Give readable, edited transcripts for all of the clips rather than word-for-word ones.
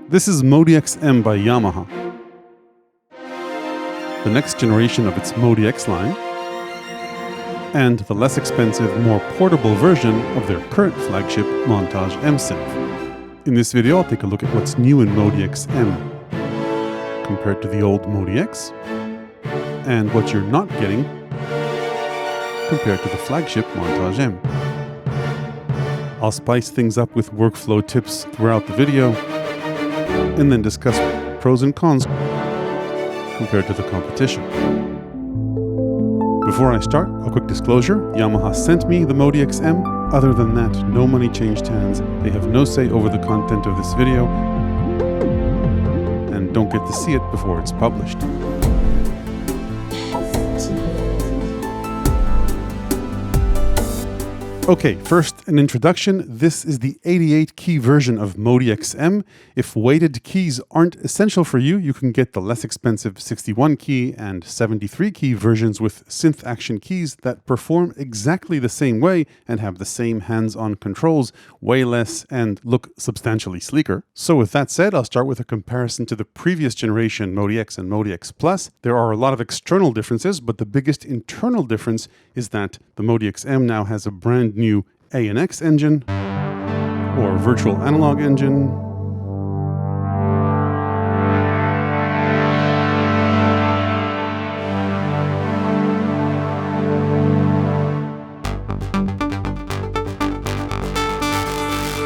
This is MODX M by Yamaha, the next generation of its MODX line, and the less expensive, more portable version of their current flagship Montage M synth. In this video, I'll take a look at what's new in MODX M compared to the old MODX, and what you're not getting compared to the flagship Montage M. I'll spice things up with workflow tips throughout the video, and then discuss pros and cons compared to the competition. Before I start, a quick disclosure: Yamaha sent me the MODX M. Other than that, no money changed hands. They have no say over the content of this video, and don't get to see it before it's published. Okay, first an introduction. This is the 88 key version of MODX M. If weighted keys aren't essential for you, you can get the less expensive 61 key and 73 key versions with synth action keys that perform exactly the same way and have the same hands-on controls, way less, and look substantially sleeker. So with that said, I'll start with a comparison to the previous generation MODX and MODX Plus. There are a lot of external differences, but the biggest internal difference is that the MODX M now has a brand new AN-X engine, or virtual analog engine,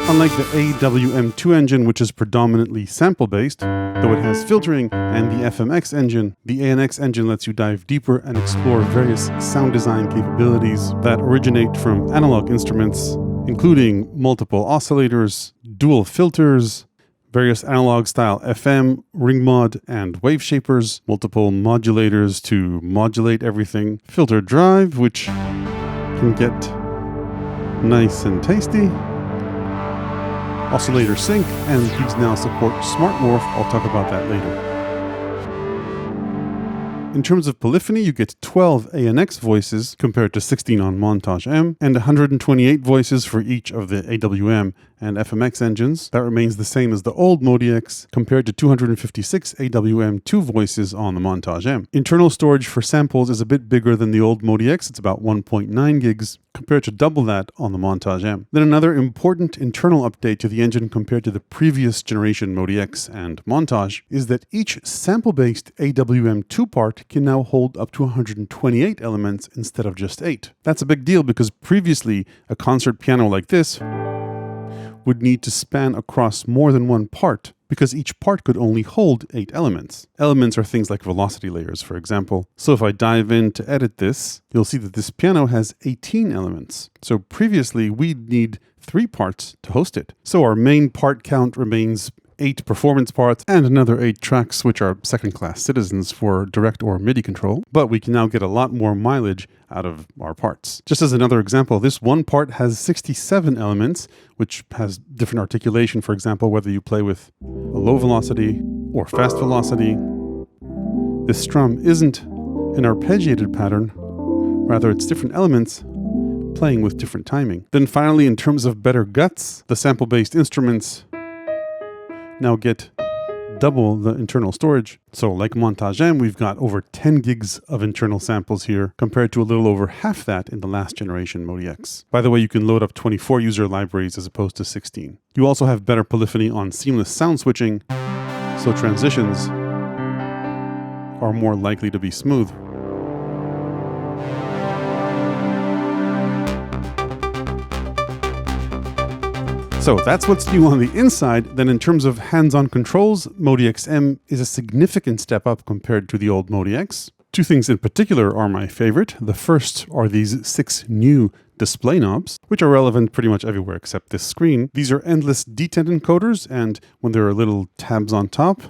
unlike the AWM2 engine, which is predominantly sample-based, though it has filtering, and the FMX engine. The AN-X engine lets you dive deeper and explore various sound design capabilities that originate from analog instruments, including multiple oscillators, dual filters, various analog-style FM, ring mod, and wave shapers, multiple modulators to modulate everything, filter drive, which can get nice and tasty, oscillator sync, and these now support smart morph. I'll talk about that later. In terms of polyphony, you get 12 AN-X voices compared to 16 on Montage M, and 128 voices for each of the AWM and FMX engines. That remains the same as the old MODX, compared to 256 AWM2 voices on the Montage M. Internal storage for samples is a bit bigger than the old MODX. It's about 1.9 gigs, compared to double that on the Montage M. Then another important internal update to the engine compared to the previous generation MODX and Montage is that each sample-based AWM2 part can now hold up to 128 elements instead of just 8. That's a big deal because previously a concert piano like this would need to span across more than one part, because each part could only hold 8 elements. Elements are things like velocity layers, for example. So if I dive in to edit this, you'll see that this piano has 18 elements. So previously we'd need 3 parts to host it. So our main part count remains 8 performance parts and another 8 tracks, which are second-class citizens for direct or MIDI control. But we can now get a lot more mileage out of our parts. Just as another example, this one part has 67 elements, which has different articulation. For example, whether you play with a low velocity or fast velocity. This strum isn't an arpeggiated pattern, rather it's different elements playing with different timing. Then finally, in terms of better guts, the sample-based instruments now get double the internal storage. So like Montage M, we've got over 10 gigs of internal samples here, compared to a little over half that in the last generation MODX. By the way, you can load up 24 user libraries as opposed to 16. You also have better polyphony on seamless sound switching, so transitions are more likely to be smooth. So that's what's new on the inside. Then in terms of hands-on controls, MODX M is a significant step up compared to the old MODX. 2 things in particular are my favorite. The first are these 6 new display knobs, which are relevant pretty much everywhere except this screen. These are endless detent encoders, and when there are little tabs on top,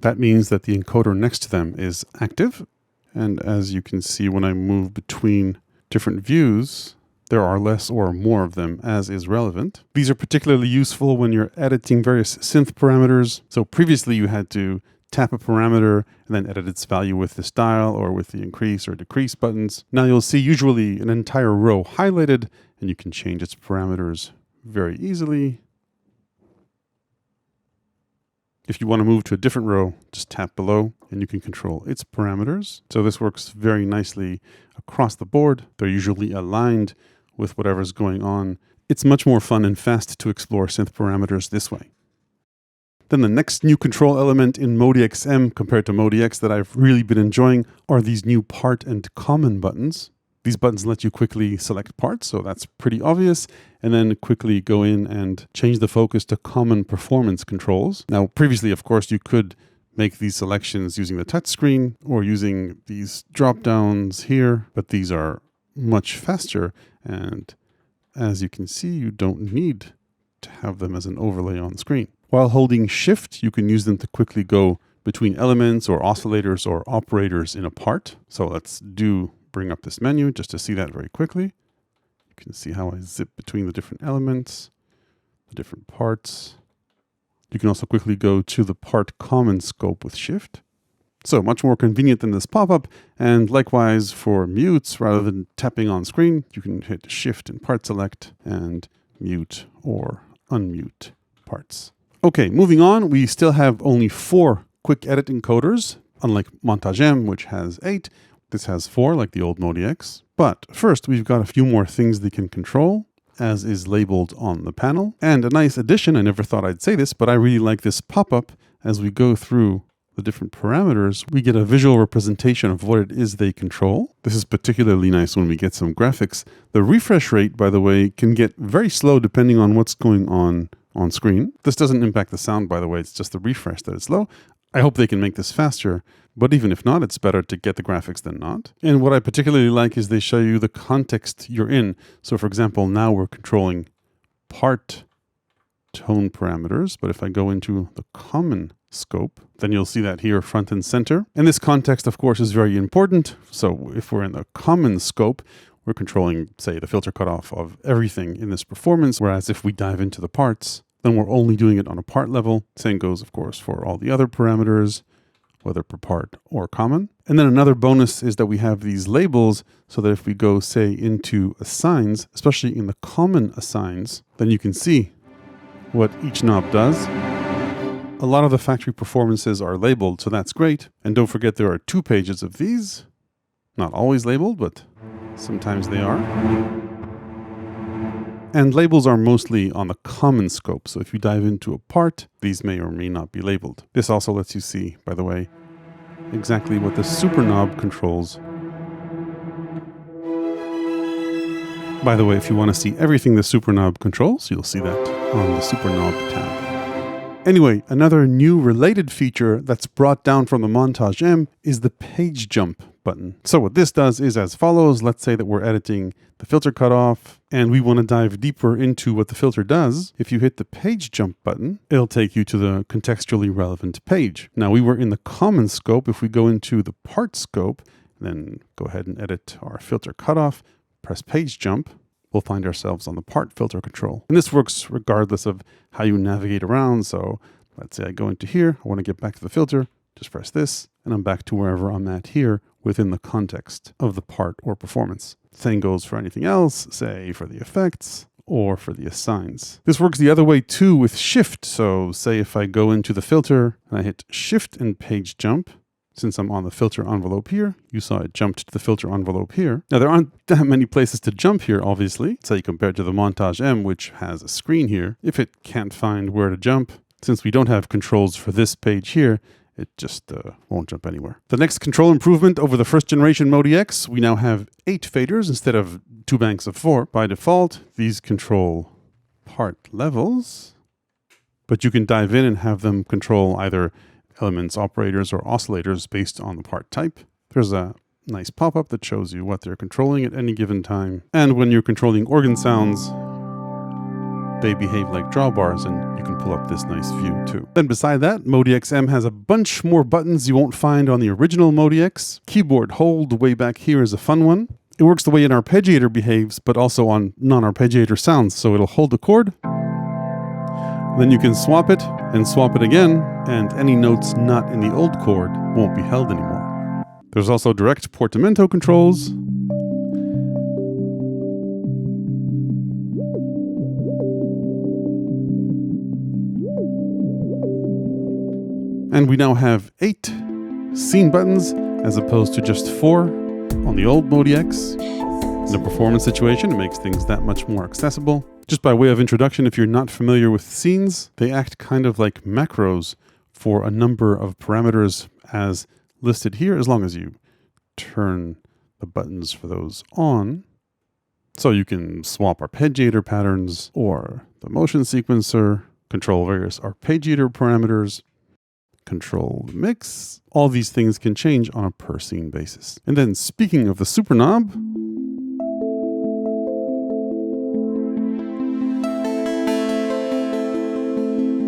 that means that the encoder next to them is active. And as you can see, when I move between different views, there are less or more of them, as is relevant. These are particularly useful when you're editing various synth parameters. So previously you had to tap a parameter and then edit its value with this dial or with the increase or decrease buttons. Now you'll see usually an entire row highlighted, and you can change its parameters very easily. If you want to move to a different row, just tap below and you can control its parameters. So this works very nicely across the board. They're usually aligned with whatever's going on. It's much more fun and fast to explore synth parameters this way. Then the next new control element in MODX M compared to MODX that I've really been enjoying are these new part and common buttons. These buttons let you quickly select parts, so that's pretty obvious, and then quickly go in and change the focus to common performance controls. Now, previously, of course, you could make these selections using the touchscreen or using these drop downs here, but these are much faster, and as you can see, you don't need to have them as an overlay on the screen. While holding Shift, you can use them to quickly go between elements or oscillators or operators in a part. So let's bring up this menu just to see that very quickly. You can see how I zip between the different elements, the different parts. You can also quickly go to the part common scope with Shift. So much more convenient than this pop-up. And likewise for mutes, rather than tapping on screen, you can hit Shift and part select and mute or unmute parts. Okay, moving on, we still have only 4 quick edit encoders, unlike Montage M, which has 8. This has 4, like the old MODX. But first, we've got a few more things they can control, as is labeled on the panel. And a nice addition, I never thought I'd say this, but I really like this pop-up. As we go through the different parameters, we get a visual representation of what it is they control. This is particularly nice when we get some graphics. The refresh rate, by the way, can get very slow depending on what's going on screen. This doesn't impact the sound, by the way. It's just the refresh that is slow. I hope they can make this faster, but even if not, it's better to get the graphics than not. And what I particularly like is they show you the context you're in. So for example, now we're controlling part tone parameters, but if I go into the common scope, then you'll see that here front and center. And this context, of course, is very important. So if we're in the common scope, we're controlling, say, the filter cutoff of everything in this performance, whereas if we dive into the parts, then we're only doing it on a part level. Same goes, of course, for all the other parameters, whether per part or common. And then another bonus is that we have these labels so that if we go, say, into assigns, especially in the common assigns, then you can see what each knob does. A lot of the factory performances are labeled, so that's great. And don't forget there are 2 pages of these. Not always labeled, but sometimes they are. And labels are mostly on the common scope, so if you dive into a part, these may or may not be labeled. This also lets you see, by the way, exactly what the super knob controls. By the way, if you want to see everything the super knob controls, you'll see that on the super knob tab. Anyway, another new related feature that's brought down from the Montage M is the page jump button. So what this does is as follows. Let's say that we're editing the filter cutoff and we want to dive deeper into what the filter does. If you hit the page jump button, it'll take you to the contextually relevant page. Now we were in the common scope. If we go into the part scope, then go ahead and edit our filter cutoff, press page jump, we'll find ourselves on the part filter control. And this works regardless of how you navigate around. So let's say I go into here, I want to get back to the filter, just press this, and I'm back to wherever I'm at here within the context of the part or performance. Same goes for anything else, say for the effects or for the assigns. This works the other way too with Shift. So say if I go into the filter and I hit Shift and page jump, since I'm on the filter envelope here, you saw it jumped to the filter envelope here. Now there aren't that many places to jump here, obviously, say compared to the Montage M, which has a screen here. If it can't find where to jump, since we don't have controls for this page here, it just won't jump anywhere. The next control improvement over the first generation MODX, we now have 8 faders instead of 2 banks of 4. By default, these control part levels, but you can dive in and have them control either elements, operators, or oscillators based on the part type. There's a nice pop-up that shows you what they're controlling at any given time. And when you're controlling organ sounds, they behave like drawbars, and you can pull up this nice view too. Then beside that, MODX M has a bunch more buttons you won't find on the original MODX. Keyboard hold way back here is a fun one. It works the way an arpeggiator behaves, but also on non-arpeggiator sounds. So it'll hold the chord, then you can swap it and swap it again, and any notes not in the old chord won't be held anymore. There's also direct portamento controls. And we now have 8 scene buttons as opposed to just 4 on the old MODX. In a performance situation, it makes things that much more accessible. Just by way of introduction, if you're not familiar with scenes, they act kind of like macros for a number of parameters as listed here, as long as you turn the buttons for those on. So you can swap arpeggiator patterns or the motion sequencer, control various arpeggiator parameters, control the mix. All these things can change on a per scene basis. And then speaking of the super knob,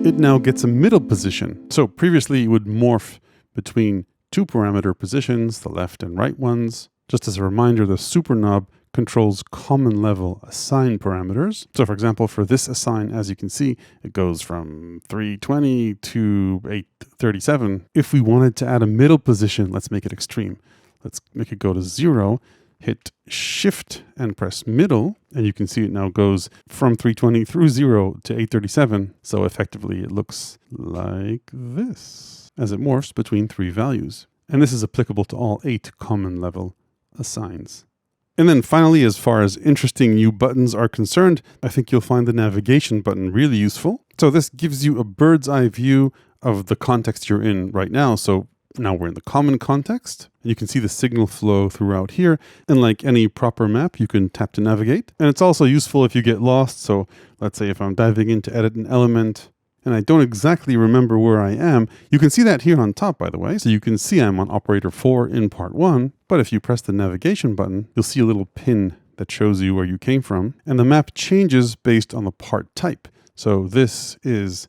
it now gets a middle position. So previously it would morph between 2 parameter positions, the left and right ones. Just as a reminder, the super knob controls common level assign parameters. So for example, for this assign, as you can see, it goes from 320 to 837. If we wanted to add a middle position, let's make it extreme. Let's make it go to 0, hit shift and press middle, and you can see it now goes from 320 through 0 to 837. So effectively it looks like this as it morphs between 3 values. And this is applicable to all 8 common level assigns. And then finally, as far as interesting new buttons are concerned, I think you'll find the navigation button really useful. So this gives you a bird's eye view of the context you're in right now. So now we're in the common context. You can see the signal flow throughout here. And like any proper map, you can tap to navigate. And it's also useful if you get lost. So let's say if I'm diving in to edit an element and I don't exactly remember where I am, you can see that here on top, by the way. So you can see I'm on operator 4 in part 1. But if you press the navigation button, you'll see a little pin that shows you where you came from. And the map changes based on the part type. So this is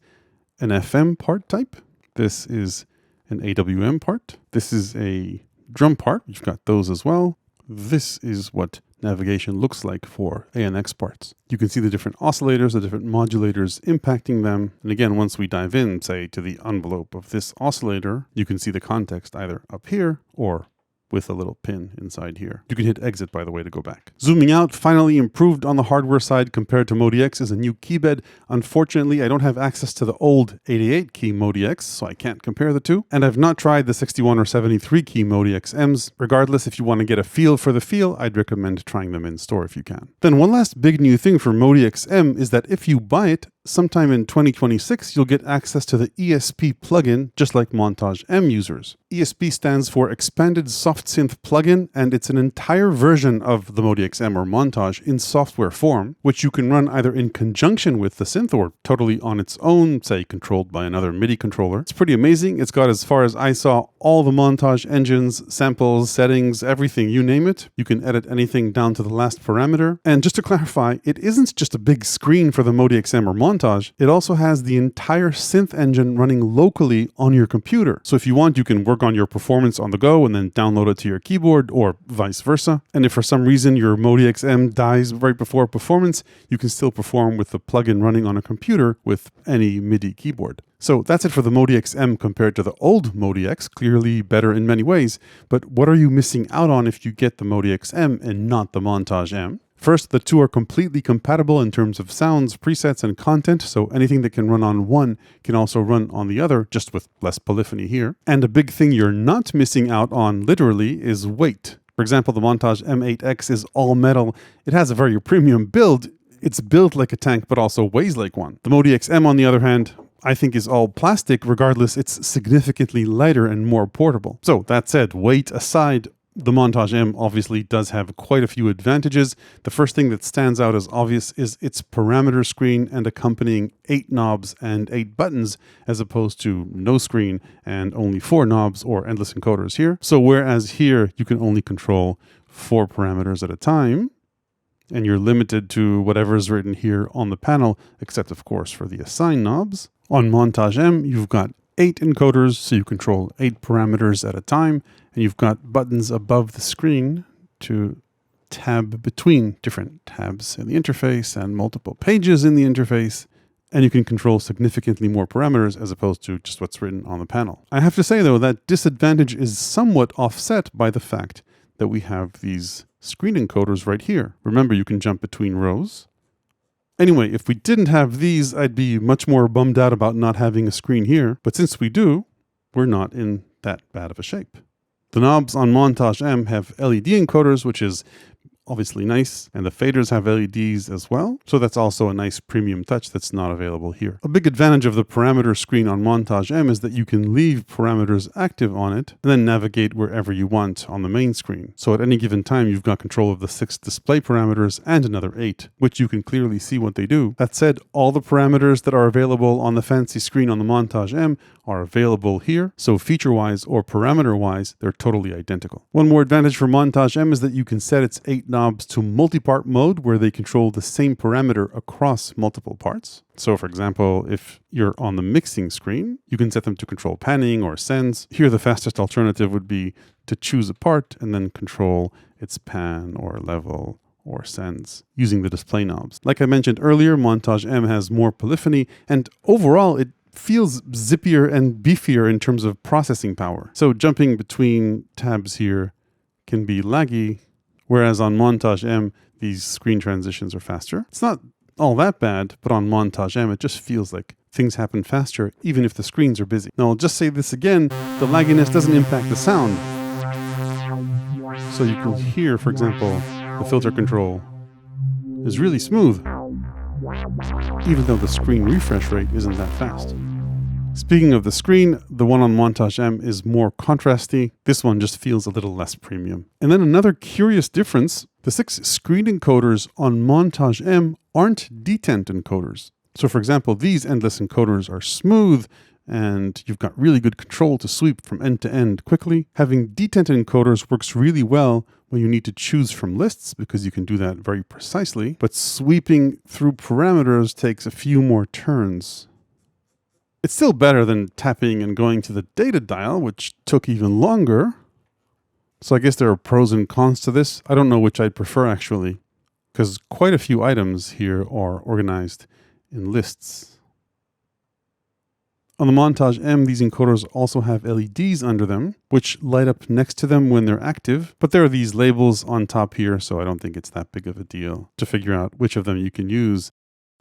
an FM part type. This is an AWM part. This is a drum part. You've got those as well. This is what navigation looks like for AN-X parts. You can see the different oscillators, the different modulators impacting them. And again, once we dive in, say, to the envelope of this oscillator, you can see the context either up here or with a little pin inside here. You can hit exit, by the way, to go back. Zooming out, finally improved on the hardware side compared to MODX is a new keybed. Unfortunately, I don't have access to the old 88 key MODX, so I can't compare the two. And I've not tried the 61 or 73 key MODX M's. Regardless, if you want to get a feel for the feel, I'd recommend trying them in store if you can. Then one last big new thing for MODX M is that if you buy it, sometime in 2026, you'll get access to the ESP plugin, just like Montage M users. ESP stands for Expanded Soft Synth Plugin, and it's an entire version of the MODX M or Montage in software form, which you can run either in conjunction with the synth or totally on its own, say controlled by another MIDI controller. It's pretty amazing. It's got, as far as I saw, all the Montage engines, samples, settings, everything, you name it. You can edit anything down to the last parameter. And just to clarify, it isn't just a big screen for the MODX M or Montage. It also has the entire synth engine running locally on your computer. So if you want, you can work on your performance on the go and then download it to your keyboard or vice versa. And if for some reason your MODX M dies right before performance, you can still perform with the plugin running on a computer with any MIDI keyboard. So that's it for the MODX M compared to the old MODX, clearly better in many ways. But what are you missing out on if you get the MODX M and not the Montage M? First, the two are completely compatible in terms of sounds, presets, and content, so anything that can run on one can also run on the other, just with less polyphony here. And a big thing you're not missing out on, literally, is weight. For example, the Montage M8X is all metal. It has a very premium build. It's built like a tank, but also weighs like one. The MODX M, on the other hand, I think is all plastic. Regardless, it's significantly lighter and more portable. So that said, weight aside, the Montage M obviously does have quite a few advantages. The first thing that stands out as obvious is its parameter screen and accompanying 8 knobs and 8 buttons, as opposed to no screen and only 4 knobs or endless encoders here. So whereas here you can only control 4 parameters at a time, and you're limited to whatever is written here on the panel, except of course for the assign knobs. On Montage M, you've got 8 encoders, so you control 8 parameters at a time, and you've got buttons above the screen to tab between different tabs in the interface and multiple pages in the interface, and you can control significantly more parameters as opposed to just what's written on the panel. I have to say though, that disadvantage is somewhat offset by the fact that we have these screen encoders right here. Remember, you can jump between rows. Anyway, if we didn't have these, I'd be much more bummed out about not having a screen here. But since we do, we're not in that bad of a shape. The knobs on Montage M have LED encoders, which is obviously nice, and the faders have LEDs as well, so that's also a nice premium touch that's not available here. A big advantage of the parameter screen on Montage M is that you can leave parameters active on it and then navigate wherever you want on the main screen. So at any given time you've got control of the 6 display parameters and another 8, which you can clearly see what they do. That said, all the parameters that are available on the fancy screen on the Montage M are available here, so feature-wise or parameter-wise, they're totally identical. One more advantage for Montage M is that you can set its 8 knobs to multi-part mode, where they control the same parameter across multiple parts. So for example, if you're on the mixing screen, you can set them to control panning or sends. Here the fastest alternative would be to choose a part and then control its pan or level or sends using the display knobs. Like I mentioned earlier, Montage M has more polyphony, and overall it feels zippier and beefier in terms of processing power. So jumping between tabs here can be laggy, whereas on Montage M, these screen transitions are faster. It's not all that bad, but on Montage M, it just feels like things happen faster, even if the screens are busy. Now, I'll just say this again, the lagginess doesn't impact the sound. So you can hear, for example, the filter control is really smooth, even though the screen refresh rate isn't that fast. Speaking of the screen, the one on Montage M is more contrasty. This one just feels a little less premium. And then another curious difference, the 6 screen encoders on Montage M aren't detent encoders. So for example, these endless encoders are smooth and you've got really good control to sweep from end to end quickly. Having detent encoders works really well when you need to choose from lists, because you can do that very precisely, but sweeping through parameters takes a few more turns. It's still better than tapping and going to the data dial, which took even longer. So I guess there are pros and cons to this. I don't know which I'd prefer actually, because quite a few items here are organized in lists. On the Montage M, these encoders also have LEDs under them, which light up next to them when they're active, but there are these labels on top here, so I don't think it's that big of a deal to figure out which of them you can use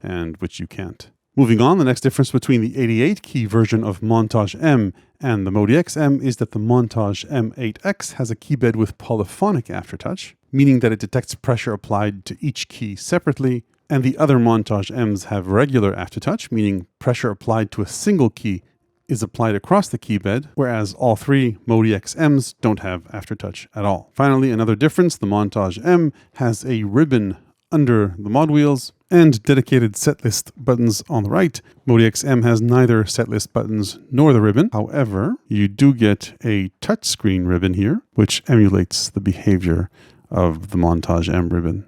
and which you can't. Moving on, the next difference between the 88 key version of Montage M and the MODX M is that the Montage M8X has a keybed with polyphonic aftertouch, meaning that it detects pressure applied to each key separately, and the other Montage M's have regular aftertouch, meaning pressure applied to a single key is applied across the keybed, whereas all 3 MODX M's don't have aftertouch at all. Finally, another difference, the Montage M has a ribbon under the mod wheels and dedicated setlist buttons on the right. MODX M has neither setlist buttons nor the ribbon. However, you do get a touchscreen ribbon here, which emulates the behavior of the Montage M ribbon.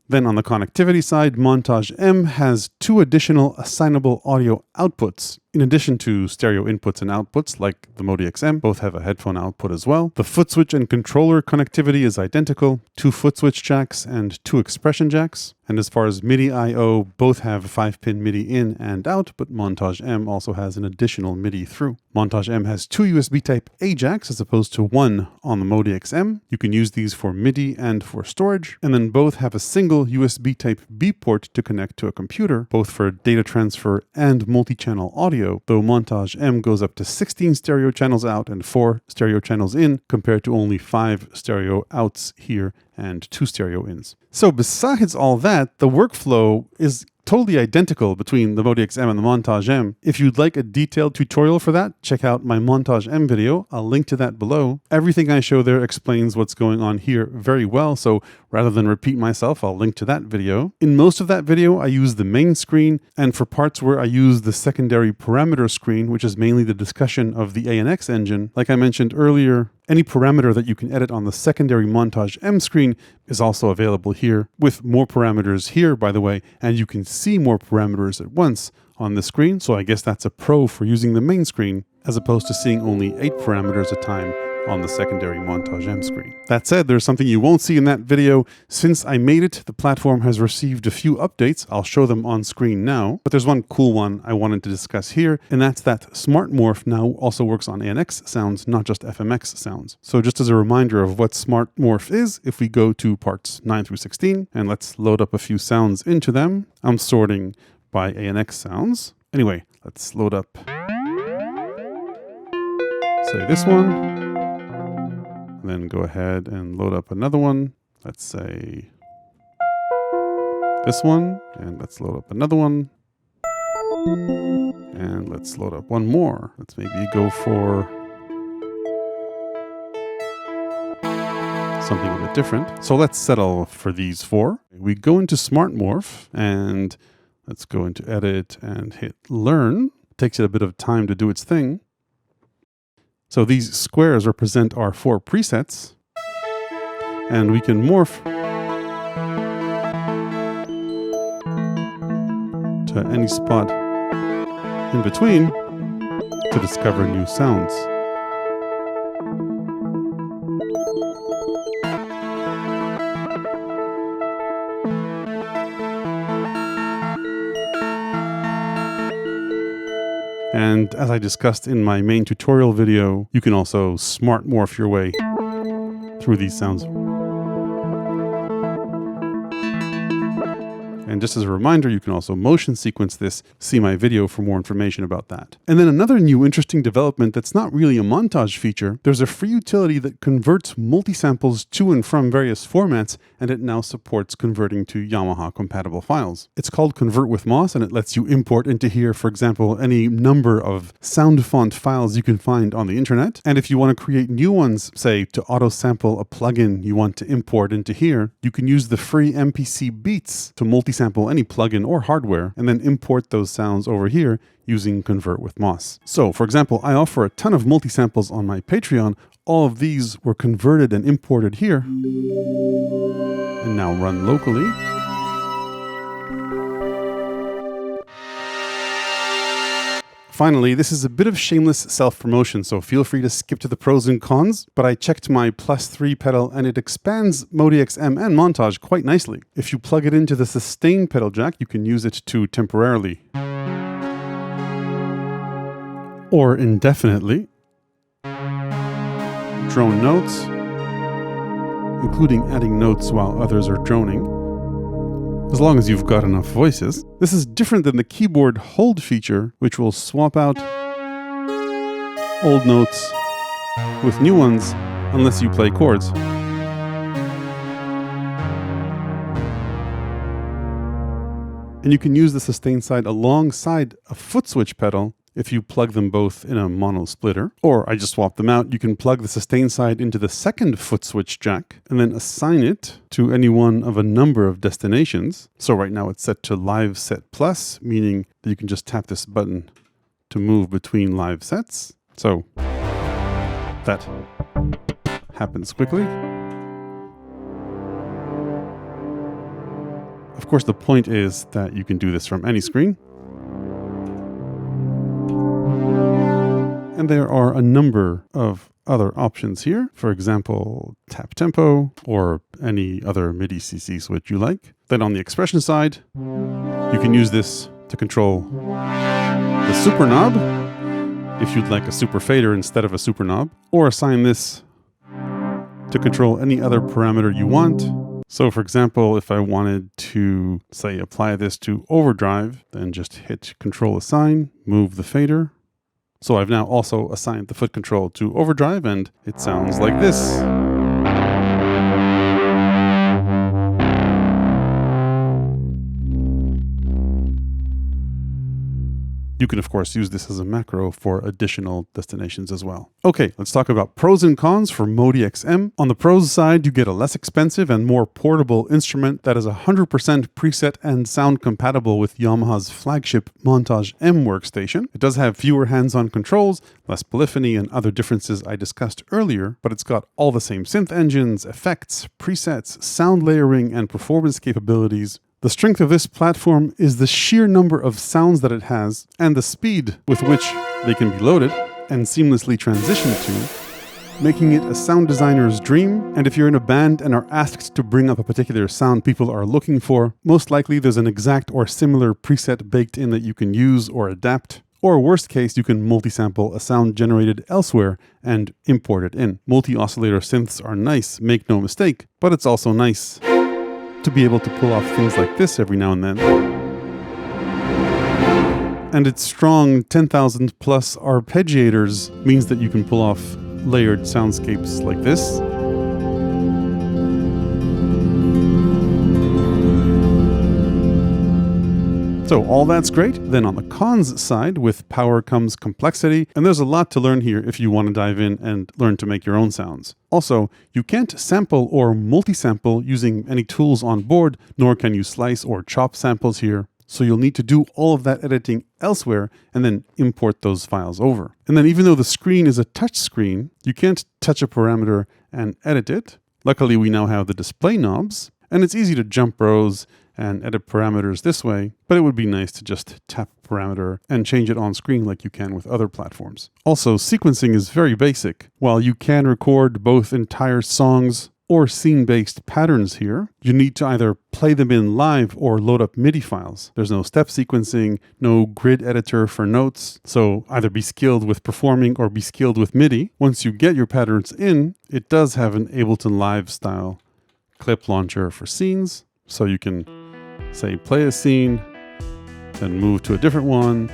Then on the connectivity side, Montage M has 2 additional assignable audio outputs. In addition to stereo inputs and outputs like the MODX M, both have a headphone output as well. The foot switch and controller connectivity is identical, 2 foot switch jacks and 2 expression jacks. And as far as MIDI I/O, both have a 5-pin MIDI in and out, but Montage M also has an additional MIDI through. Montage M has 2 USB Type A jacks as opposed to 1 on the MODX M. You can use these for MIDI and for storage. And then both have a single USB Type B port to connect to a computer, both for data transfer and multi-channel audio, though Montage M goes up to 16 stereo channels out and 4 stereo channels in, compared to only 5 stereo outs here and 2 stereo ins. So besides all that, the workflow is totally identical between the MODX M and the Montage M. If you'd like a detailed tutorial for that, check out my Montage M video. I'll link to that below. Everything I show there explains what's going on here very well, so rather than repeat myself, I'll link to that video. In most of that video, I use the main screen, and for parts where I use the secondary parameter screen, which is mainly the discussion of the ANX engine, like I mentioned earlier, any parameter that you can edit on the secondary Montage M screen is also available here, with more parameters here, by the way, and you can see more parameters at once on the screen, so I guess that's a pro for using the main screen, as opposed to seeing only 8 parameters at a time on the secondary Montage M screen. That said, there's something you won't see in that video. Since I made it, the platform has received a few updates. I'll show them on screen now, but there's one cool one I wanted to discuss here, and that's that Smart Morph now also works on ANX sounds, not just FMX sounds. So just as a reminder of what Smart Morph is, if we go to parts 9 through 16, and let's load up a few sounds into them. I'm sorting by ANX sounds. Anyway, let's load up say this one, and then go ahead and load up another one. Let's say this one, and let's load up another one. And let's load up one more. Let's maybe go for something a bit different. So let's settle for these 4. We go into Smart Morph, and let's go into Edit and hit Learn. It takes it a bit of time to do its thing. So these squares represent our 4 presets, and we can morph to any spot in between to discover new sounds. And as I discussed in my main tutorial video, you can also smart morph your way through these sounds. And just as a reminder, you can also motion sequence this. See my video for more information about that. And then another new interesting development that's not really a montage feature, there's a free utility that converts multi-samples to and from various formats, and it now supports converting to Yamaha compatible files. It's called ConvertWMoss, and it lets you import into here, for example, any number of sound font files you can find on the internet. And if you want to create new ones, say to auto-sample a plugin you want to import into here, you can use the free MPC Beats to multi-sample any plugin or hardware, and then import those sounds over here using ConvertWMoss. So, for example, I offer a ton of multi-samples on my Patreon. All of these were converted and imported here, and now run locally. Finally, this is a bit of shameless self-promotion, so feel free to skip to the pros and cons, but I checked my +3 pedal and it expands MODX M and Montage quite nicely. If you plug it into the sustain pedal jack, you can use it to temporarily or indefinitely drone notes, including adding notes while others are droning, as long as you've got enough voices. This is different than the keyboard hold feature, which will swap out old notes with new ones unless you play chords. And you can use the sustain side alongside a foot switch pedal if you plug them both in a mono splitter. Or I just swapped them out. You can plug the sustain side into the second foot switch jack and then assign it to any one of a number of destinations. So right now it's set to live set plus, meaning that you can just tap this button to move between live sets. So that happens quickly. Of course, the point is that you can do this from any screen. And there are a number of other options here. For example, tap tempo or any other MIDI CC switch you like. Then on the expression side, you can use this to control the super knob if you'd like a super fader instead of a super knob, or assign this to control any other parameter you want. So for example, if I wanted to, say, apply this to overdrive, then just hit Control Assign, move the fader. So I've now also assigned the foot control to overdrive, and it sounds like this. You can, of course, use this as a macro for additional destinations as well. Okay, let's talk about pros and cons for MODX M. On the pros side, you get a less expensive and more portable instrument that is 100% preset and sound compatible with Yamaha's flagship Montage M workstation. It does have fewer hands-on controls, less polyphony, and other differences I discussed earlier, but it's got all the same synth engines, effects, presets, sound layering, and performance capabilities. The strength of this platform is the sheer number of sounds that it has and the speed with which they can be loaded and seamlessly transitioned to, making it a sound designer's dream. And if you're in a band and are asked to bring up a particular sound people are looking for, most likely there's an exact or similar preset baked in that you can use or adapt. Or worst case, you can multi-sample a sound generated elsewhere and import it in. Multi-oscillator synths are nice, make no mistake, but it's also nice to be able to pull off things like this every now and then. And its strong 10,000 plus arpeggiators means that you can pull off layered soundscapes like this. So all that's great. Then on the cons side, with power comes complexity, and there's a lot to learn here if you want to dive in and learn to make your own sounds. Also, you can't sample or multi-sample using any tools on board, nor can you slice or chop samples here. So you'll need to do all of that editing elsewhere and then import those files over. And then even though the screen is a touch screen, you can't touch a parameter and edit it. Luckily, we now have the display knobs, and it's easy to jump rows and edit parameters this way, but it would be nice to just tap a parameter and change it on screen like you can with other platforms. Also, sequencing is very basic. While you can record both entire songs or scene-based patterns here, you need to either play them in live or load up MIDI files. There's no step sequencing, no grid editor for notes, so either be skilled with performing or be skilled with MIDI. Once you get your patterns in, it does have an Ableton Live style clip launcher for scenes, so you can say play a scene, then move to a different one,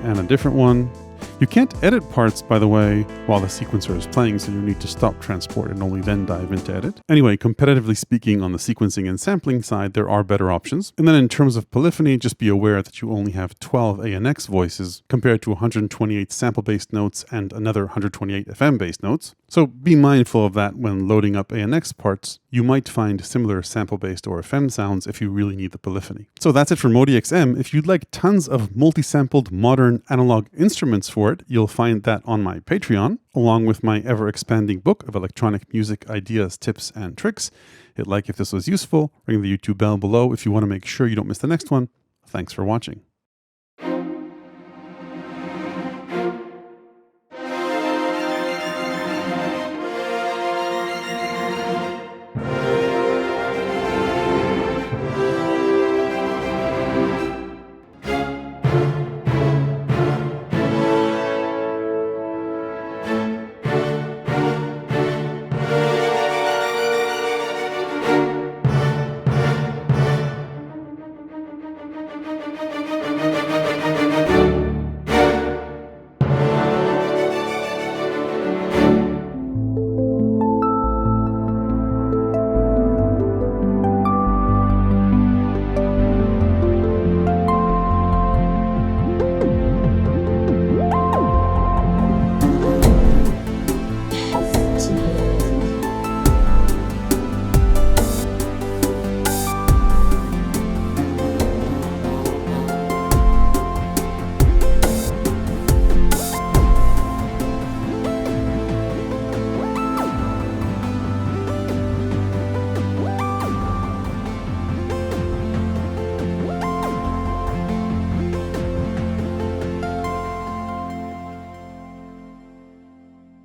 and a different one. You can't edit parts, by the way, while the sequencer is playing, so you need to stop transport and only then dive into edit. Anyway, competitively speaking, on the sequencing and sampling side, there are better options. And then in terms of polyphony, just be aware that you only have 12 ANX voices compared to 128 sample-based notes and another 128 FM-based notes. So be mindful of that when loading up ANX parts. You might find similar sample-based or FM sounds if you really need the polyphony. So that's it for MODX M. If you'd like tons of multi-sampled modern analog instruments for it, you'll find that on my Patreon, along with my ever-expanding book of electronic music ideas, tips, and tricks. Hit like if this was useful, ring the YouTube bell below if you want to make sure you don't miss the next one. Thanks for watching.